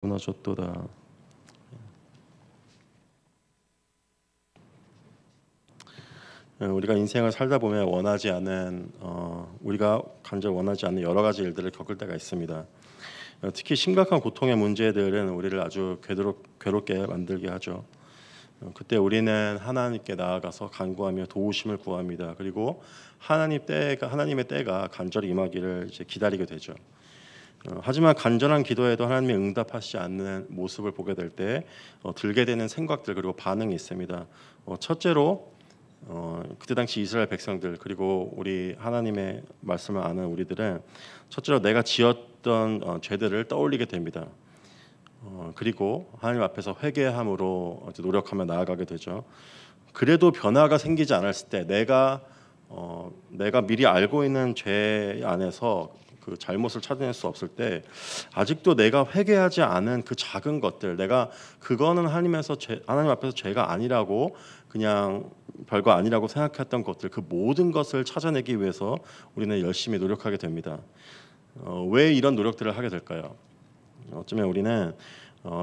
무너졌도다. 우리가 인생을 살다 보면 원하지 않은 우리가 간절 원하지 않는 여러 가지 일들을 겪을 때가 있습니다. 특히 심각한 고통의 문제들은 우리를 아주 괴롭게 만들게 하죠. 그때 우리는 하나님께 나아가서 간구하며 도우심을 구합니다. 그리고 하나님의 때가 간절히 임하기를 이제 기다리게 되죠. 하지만 간절한 기도에도 하나님이 응답하시지 않는 모습을 보게 될 때 들게 되는 생각들 그리고 반응이 있습니다. 첫째로 그때 당시 이스라엘 백성들 그리고 우리 하나님의 말씀을 아는 우리들은 첫째로 내가 지었던 죄들을 떠올리게 됩니다. 그리고 하나님 앞에서 회개함으로 노력하며 나아가게 되죠. 그래도 변화가 생기지 않았을 때 내가 미리 알고 있는 죄 안에서 그 잘못을 찾아낼 수 없을 때 아직도 내가 회개하지 않은 그 작은 것들 내가 그거는 하나님 앞에서 죄가 아니라고 그냥 별거 아니라고 생각했던 것들 그 모든 것을 찾아내기 위해서 우리는 열심히 노력하게 됩니다. 왜 이런 노력들을 하게 될까요? 어쩌면 우리는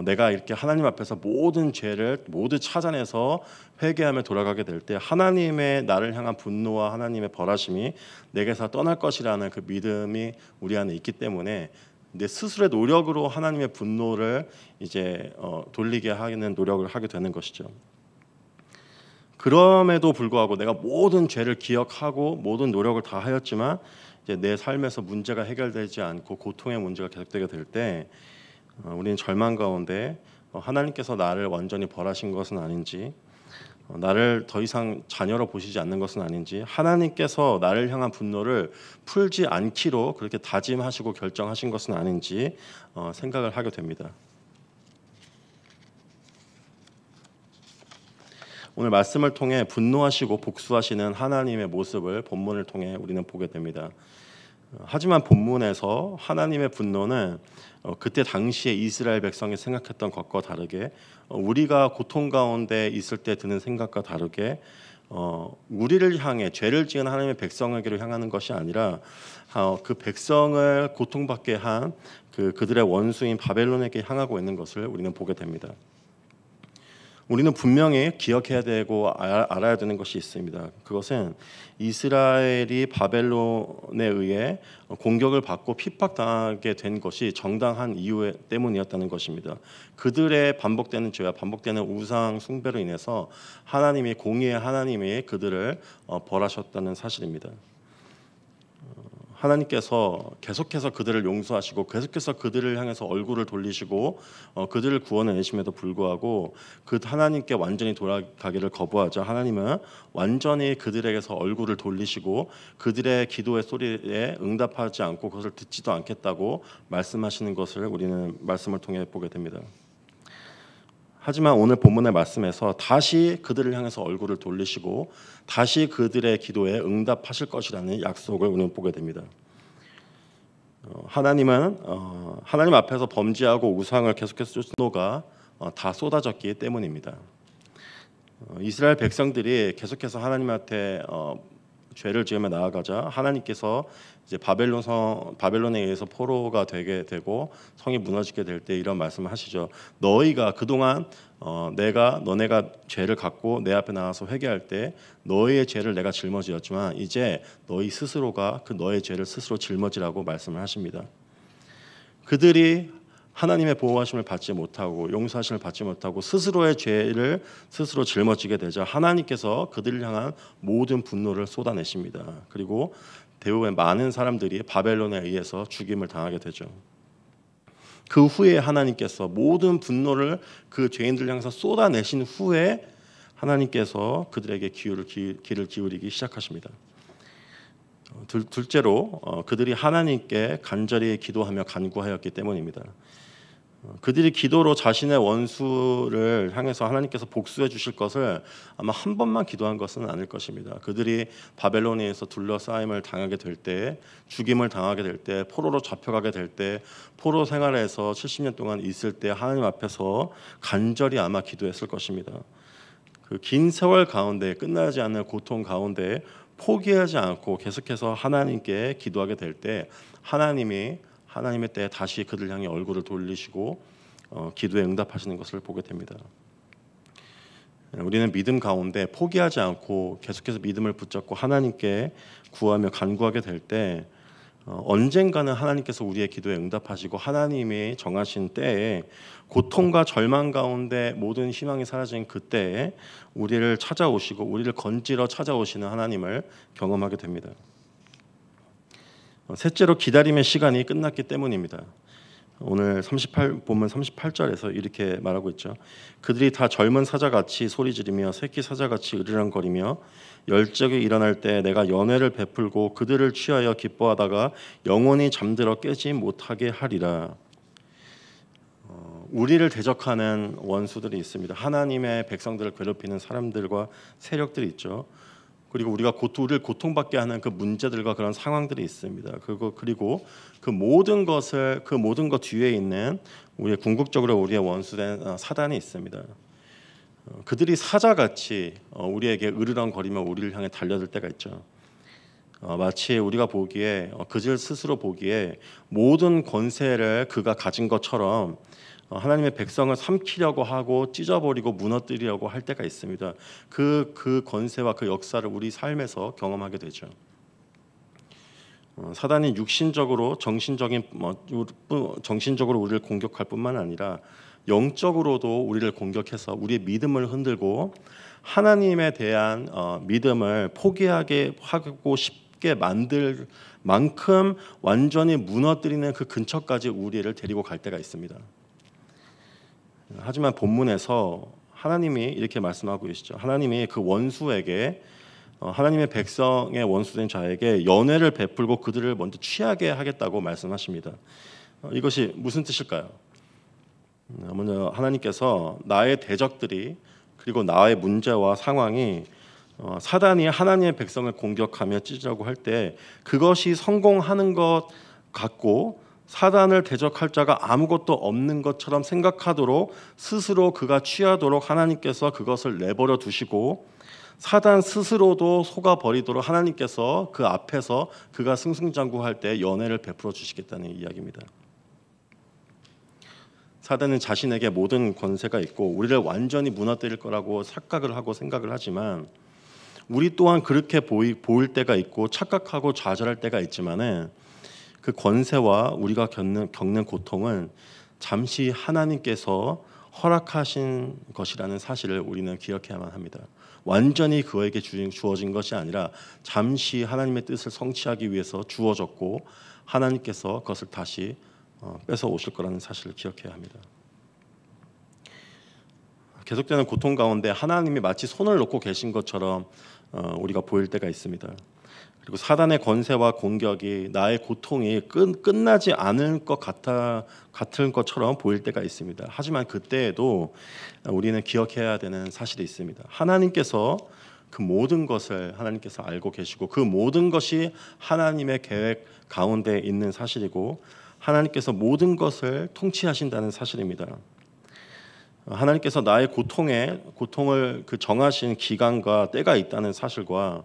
내가 이렇게 하나님 앞에서 모든 죄를 모두 찾아내서 회개하며 돌아가게 될 때 하나님의 나를 향한 분노와 하나님의 벌하심이 내게서 떠날 것이라는 그 믿음이 우리 안에 있기 때문에 내 스스로의 노력으로 하나님의 분노를 이제 돌리게 하는 노력을 하게 되는 것이죠. 그럼에도 불구하고 내가 모든 죄를 기억하고 모든 노력을 다 하였지만 이제 내 삶에서 문제가 해결되지 않고 고통의 문제가 계속되게 될 때 우리는 절망 가운데 하나님께서 나를 완전히 벌하신 것은 아닌지 나를 더 이상 자녀로 보시지 않는 것은 아닌지 하나님께서 나를 향한 분노를 풀지 않기로 그렇게 다짐하시고 결정하신 것은 아닌지 생각을 하게 됩니다. 오늘 말씀을 통해 분노하시고 복수하시는 하나님의 모습을 본문을 통해 우리는 보게 됩니다. 하지만 본문에서 하나님의 분노는 그때 당시에 이스라엘 백성이 생각했던 것과 다르게 우리가 고통 가운데 있을 때 드는 생각과 다르게 우리를 향해 죄를 지은 하나님의 백성에게로 향하는 것이 아니라 그 백성을 고통받게 한 그들의 원수인 바벨론에게 향하고 있는 것을 우리는 보게 됩니다. 우리는 분명히 기억해야 되고 알아야 되는 것이 있습니다. 그것은 이스라엘이 바벨론에 의해 공격을 받고 핍박당하게 된 것이 정당한 이유 때문이었다는 것입니다. 그들의 반복되는 죄와 반복되는 우상 숭배로 인해서 공의의 하나님이 그들을 벌하셨다는 사실입니다. 하나님께서 계속해서 그들을 용서하시고 계속해서 그들을 향해서 얼굴을 돌리시고 그들을 구원해내심에도 불구하고 그 하나님께 완전히 돌아가기를 거부하자 하나님은 완전히 그들에게서 얼굴을 돌리시고 그들의 기도의 소리에 응답하지 않고 그것을 듣지도 않겠다고 말씀하시는 것을 우리는 말씀을 통해 보게 됩니다. 하지만 오늘 본문의 말씀에서 다시 그들을 향해서 얼굴을 돌리시고 다시 그들의 기도에 응답하실 것이라는 약속을 우리는 보게 됩니다. 하나님은 하나님 앞에서 범죄하고 우상을 계속해서 분노가 다 쏟아졌기 때문입니다. 이스라엘 백성들이 계속해서 하나님 앞에 죄를 지으며 나아가자 하나님께서 이제 바벨론에 의해서 포로가 되게 되고 성이 무너지게 될 때 이런 말씀을 하시죠. 너희가 그동안 너네가 죄를 갖고 내 앞에 나와서 회개할 때 너희의 죄를 내가 짊어지었지만 이제 너희 스스로가 그 너의 죄를 스스로 짊어지라고 말씀을 하십니다. 그들이 하나님의 보호하심을 받지 못하고 용서하심을 받지 못하고 스스로의 죄를 스스로 짊어지게 되자 하나님께서 그들을 향한 모든 분노를 쏟아내십니다. 그리고 대부분 많은 사람들이 바벨론에 의해서 죽임을 당하게 되죠. 그 후에 하나님께서 모든 분노를 그 죄인들 향해서 쏟아내신 후에 하나님께서 그들에게 귀를 기울이기 시작하십니다. 둘째로 그들이 하나님께 간절히 기도하며 간구하였기 때문입니다. 그들이 기도로 자신의 원수를 향해서 하나님께서 복수해 주실 것을 아마 한 번만 기도한 것은 아닐 것입니다. 그들이 바벨론에 의해서 둘러싸임을 당하게 될 때, 죽임을 당하게 될 때, 포로로 잡혀가게 될 때, 포로 생활에서 70년 동안 있을 때 하나님 앞에서 간절히 아마 기도했을 것입니다. 그 긴 세월 가운데 끝나지 않는 고통 가운데 포기하지 않고 계속해서 하나님께 기도하게 될 때 하나님의 때에 다시 그들 향해 얼굴을 돌리시고 기도에 응답하시는 것을 보게 됩니다. 우리는 믿음 가운데 포기하지 않고 계속해서 믿음을 붙잡고 하나님께 구하며 간구하게 될 때 언젠가는 하나님께서 우리의 기도에 응답하시고 하나님이 정하신 때에 고통과 절망 가운데 모든 희망이 사라진 그때에 우리를 찾아오시고 우리를 건지러 찾아오시는 하나님을 경험하게 됩니다. 셋째로 기다림의 시간이 끝났기 때문입니다. 오늘 본문 38절에서 이렇게 말하고 있죠. 그들이 다 젊은 사자같이 소리지르며 새끼 사자같이 으르렁거리며 열적이 일어날 때 내가 연회를 베풀고 그들을 취하여 기뻐하다가 영원히 잠들어 깨지 못하게 하리라. 우리를 대적하는 원수들이 있습니다. 하나님의 백성들을 괴롭히는 사람들과 세력들이 있죠. 그리고 우리를 고통받게 하는 그 문제들과 그런 상황들이 있습니다. 그리고 그 모든 것 뒤에 있는 궁극적으로 우리의 원수된 사단이 있습니다. 그들이 사자같이 우리에게 으르렁거리며 우리를 향해 달려들 때가 있죠. 마치 우리가 보기에 그들 스스로 보기에 모든 권세를 그가 가진 것처럼 하나님의 백성을 삼키려고 하고 찢어버리고 무너뜨리려고 할 때가 있습니다. 그 권세와 그 역사를 우리 삶에서 경험하게 되죠. 사단이 육신적으로 정신적으로 우리를 공격할 뿐만 아니라 영적으로도 우리를 공격해서 우리의 믿음을 흔들고 하나님에 대한 믿음을 포기하게 하고 싶게 만들 만큼 완전히 무너뜨리는 그 근처까지 우리를 데리고 갈 때가 있습니다. 하지만 본문에서 하나님이 이렇게 말씀하고 계시죠. 하나님이 그 원수에게 하나님의 백성의 원수된 자에게 연회를 베풀고 그들을 먼저 취하게 하겠다고 말씀하십니다. 이것이 무슨 뜻일까요? 먼저 하나님께서 나의 대적들이 그리고 나의 문제와 상황이 사단이 하나님의 백성을 공격하며 찢으려고 할 때 그것이 성공하는 것 같고 사단을 대적할 자가 아무것도 없는 것처럼 생각하도록 스스로 그가 취하도록 하나님께서 그것을 내버려 두시고 사단 스스로도 속아버리도록 하나님께서 그 앞에서 그가 승승장구할 때 연회를 베풀어 주시겠다는 이야기입니다. 사단은 자신에게 모든 권세가 있고 우리를 완전히 무너뜨릴 거라고 착각을 하고 생각을 하지만 우리 또한 그렇게 보일 때가 있고 착각하고 좌절할 때가 있지만은 그 권세와 우리가 겪는 고통은 잠시 하나님께서 허락하신 것이라는 사실을 우리는 기억해야만 합니다. 완전히 그에게 주어진 것이 아니라 잠시 하나님의 뜻을 성취하기 위해서 주어졌고 하나님께서 그것을 다시 뺏어 오실 거라는 사실을 기억해야 합니다. 계속되는 고통 가운데 하나님이 마치 손을 놓고 계신 것처럼 우리가 보일 때가 있습니다. 그리고 사단의 권세와 공격이 나의 고통이 끝나지 않을 것 같은 것처럼 보일 때가 있습니다. 하지만 그때에도 우리는 기억해야 되는 사실이 있습니다. 하나님께서 그 모든 것을 하나님께서 알고 계시고 그 모든 것이 하나님의 계획 가운데 있는 사실이고 하나님께서 모든 것을 통치하신다는 사실입니다. 하나님께서 나의 고통을 정하신 기간과 때가 있다는 사실과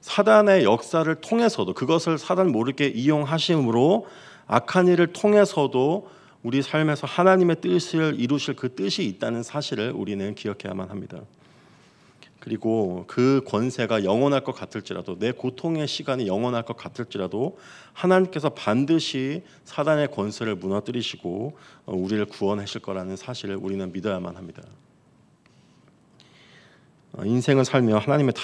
사단의 역사를 통해서도 그것을 사단 모르게 이용하심으로 악한 일을 통해서도 우리 삶에서 하나님의 뜻을 이루실 그 뜻이 있다는 사실을 우리는 기억해야만 합니다. 그리고 그 권세가 영원할 것 같을지라도 내 고통의 시간이 영원할 것 같을지라도 하나님께서 반드시 사단의 권세를 무너뜨리시고 우리를 구원하실 거라는 사실을 우리는 믿어야만 합니다. 인생을 살며 하나님의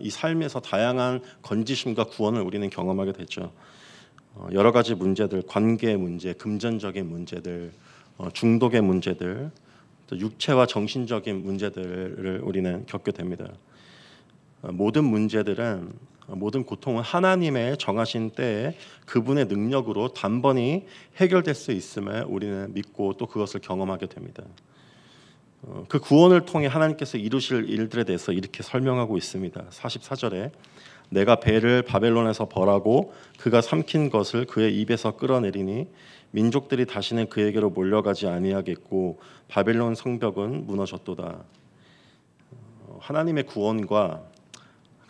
이 삶에서 다양한 건지심과 구원을 우리는 경험하게 되죠. 여러 가지 문제들, 관계의 문제, 금전적인 문제들, 중독의 문제들, 또 육체와 정신적인 문제들을 우리는 겪게 됩니다. 모든 고통은 하나님의 정하신 때에 그분의 능력으로 단번에 해결될 수 있음을 우리는 믿고 또 그것을 경험하게 됩니다. 그 구원을 통해 하나님께서 이루실 일들에 대해서 이렇게 설명하고 있습니다. 44절에 내가 배를 바벨론에서 벌하고 그가 삼킨 것을 그의 입에서 끌어내리니 민족들이 다시는 그에게로 몰려가지 아니하겠고 바벨론 성벽은 무너졌도다. 하나님의 구원과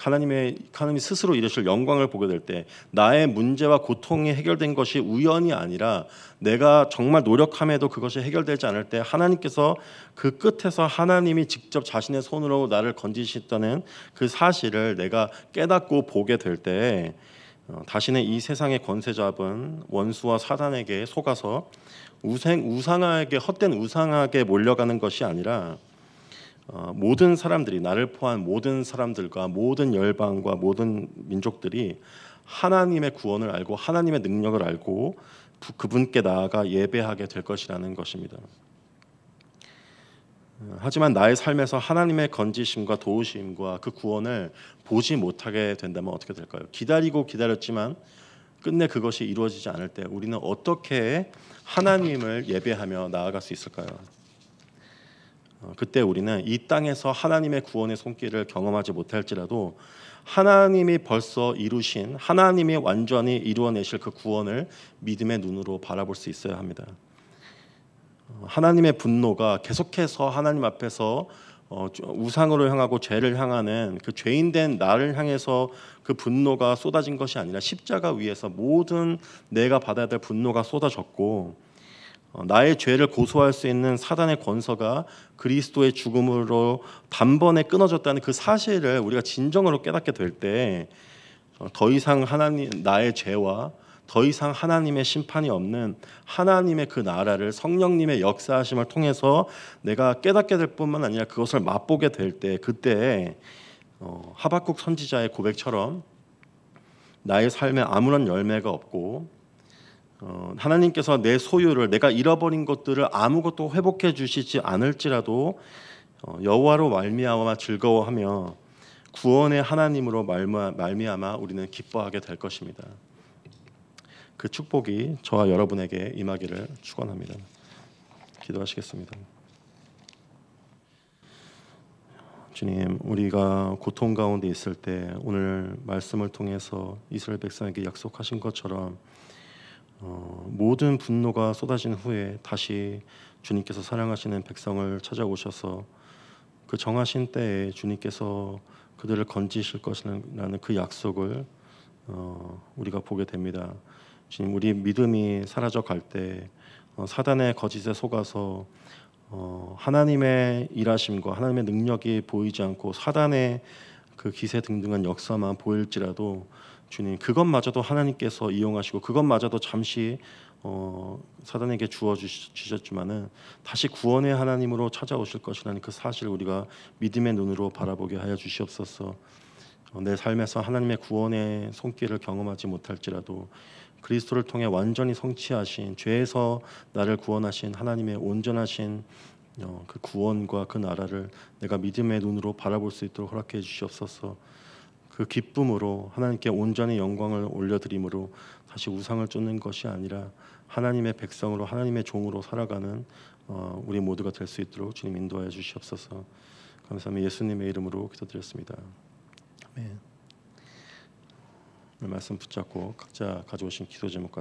하나님이 스스로 이루실 영광을 보게 될 때 나의 문제와 고통이 해결된 것이 우연이 아니라 내가 정말 노력함에도 그것이 해결되지 않을 때 하나님께서 그 끝에서 하나님이 직접 자신의 손으로 나를 건지셨다는 그 사실을 내가 깨닫고 보게 될 때 다시는 이 세상의 권세 잡은 원수와 사단에게 속아서 우상하게 헛된 우상하게 몰려가는 것이 아니라 모든 사람들이 나를 포함한 모든 사람들과 모든 열방과 모든 민족들이 하나님의 구원을 알고 하나님의 능력을 알고 그분께 나아가 예배하게 될 것이라는 것입니다. 하지만 나의 삶에서 하나님의 건지심과 도우심과 그 구원을 보지 못하게 된다면 어떻게 될까요? 기다렸지만 끝내 그것이 이루어지지 않을 때 우리는 어떻게 하나님을 예배하며 나아갈 수 있을까요? 그때 우리는 이 땅에서 하나님의 구원의 손길을 경험하지 못할지라도 하나님이 벌써 이루신 하나님이 완전히 이루어내실 그 구원을 믿음의 눈으로 바라볼 수 있어야 합니다. 하나님의 분노가 계속해서 하나님 앞에서 우상으로 향하고 죄를 향하는 그 죄인된 나를 향해서 그 분노가 쏟아진 것이 아니라 십자가 위에서 모든 내가 받아야 될 분노가 쏟아졌고 나의 죄를 고소할 수 있는 사단의 권세가 그리스도의 죽음으로 단번에 끊어졌다는 그 사실을 우리가 진정으로 깨닫게 될 때 더 이상 나의 죄와 더 이상 하나님의 심판이 없는 하나님의 그 나라를 성령님의 역사하심을 통해서 내가 깨닫게 될 뿐만 아니라 그것을 맛보게 될 때 그때 하박국 선지자의 고백처럼 나의 삶에 아무런 열매가 없고 하나님께서 내 소유를 내가 잃어버린 것들을 아무것도 회복해 주시지 않을지라도 여호와로 말미암아 즐거워하며 구원의 하나님으로 말미암아 우리는 기뻐하게 될 것입니다. 그 축복이 저와 여러분에게 임하기를 축원합니다. 기도하시겠습니다. 주님, 우리가 고통 가운데 있을 때 오늘 말씀을 통해서 이스라엘 백성에게 약속하신 것처럼 모든 분노가 쏟아진 후에 다시 주님께서 사랑하시는 백성을 찾아오셔서 그 정하신 때에 주님께서 그들을 건지실 것이라는 그 약속을 우리가 보게 됩니다. 주님, 우리 믿음이 사라져 갈 때 사단의 거짓에 속아서 하나님의 일하심과 하나님의 능력이 보이지 않고 사단의 그 기세 등등한 역사만 보일지라도 주님, 그것마저도 하나님께서 이용하시고 그것마저도 잠시 사단에게 주어 주셨지만은 다시 구원의 하나님으로 찾아오실 것이라는 그 사실을 우리가 믿음의 눈으로 바라보게 하여 주시옵소서. 내 삶에서 하나님의 구원의 손길을 경험하지 못할지라도 그리스도를 통해 완전히 성취하신 죄에서 나를 구원하신 하나님의 온전하신 그 구원과 그 나라를 내가 믿음의 눈으로 바라볼 수 있도록 허락해 주시옵소서. 그 기쁨으로 하나님께 온전히 영광을 올려드림으로 다시 우상을 쫓는 것이 아니라 하나님의 백성으로 하나님의 종으로 살아가는 우리 모두가 될 수 있도록 주님 인도하여 주시옵소서. 감사합니다. 예수님의 이름으로 기도드렸습니다. 아멘. 말씀 붙잡고 각자 가져오신 기도 제목까지